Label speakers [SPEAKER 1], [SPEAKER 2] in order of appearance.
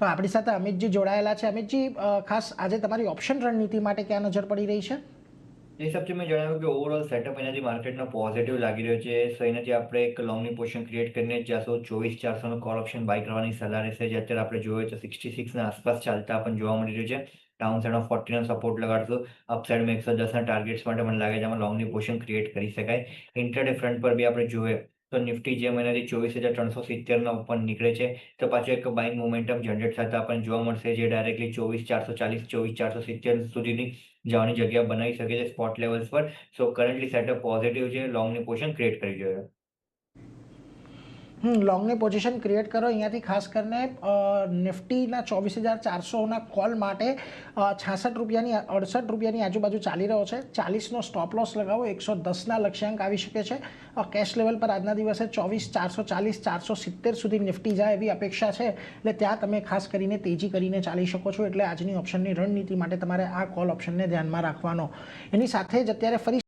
[SPEAKER 1] તો આપણી સાથે અમિતજી જોડાયેલા છે. અમિતજી, ખાસ આજે તમારી ઓપ્શન રણનીતિ માટે ક્યાં નજર પડી રહી છે?
[SPEAKER 2] એ હિસાબથી મેં જણાવ્યું કે ઓવરઓલ સેટઅપ એનાથી માર્કેટનો પોઝિટિવ લાગી રહ્યો છે. સો એનાથી આપણે એક લોંગની પોઝિશન ક્રિએટ કરીને 424-400નો કોલ ઓપ્શન બાય કરવાની સલાહ રહેશે. જે અત્યારે આપણે જોઈએ તો 66ના આસપાસ ચાલતા પણ જોવા મળી રહ્યું છે. ડાઉન સાઇડ ઓફ 40નો સપોર્ટ લગાડશું. અપસાઇડમાં 110ના ટાર્ગેટ્સ માટે મને લાગે છે આમાં લોંગની પોઝિશન ક્રિએટ કરી શકાય. ઇન્ટ્રાડે ફ્રન્ટ પર બી આપણે જોઈએ તો નિફ્ટી જેમ એનાથી 24,370ના ઉપર નીકળે છે તો પાછું એક બાઇંગ મોમેન્ટમ જનરેટ થતા આપણને જોવા મળશે, જે ડાયરેક્ટલી 24,440, 24,470 સુધીની જવાની જગ્યા બનાવી શકે છે સ્પોટ લેવલ્સ પર. સો કરન્ટલી સેટઅપ પોઝિટિવ છે. લોંગની પોઝિશન ક્રિએટ કરવી જોઈએ.
[SPEAKER 1] લોંગની પોઝિશન ક્રિએટ કરો. અહીંયાથી ખાસ કરીને નિફ્ટીના 24,400ના કોલ માટે 66 રૂપિયાની 68 રૂપિયાની આજુબાજુ ચાલી રહ્યો છે. 40નો સ્ટોપ લોસ લગાવો. 110ના લક્ષ્યાંક આવી શકે છે. કેશ લેવલ પર આજના દિવસે 24,440, 470 સુધી નિફ્ટી જાય એવી અપેક્ષા છે. એટલે ત્યાં તમે ખાસ કરીને તેજી કરીને ચાલી શકો છો. એટલે આજની ઓપ્શનની રણનીતિ માટે તમારે આ કોલ ઓપ્શનને ધ્યાનમાં રાખવાનો. એની સાથે જ અત્યારે ફરી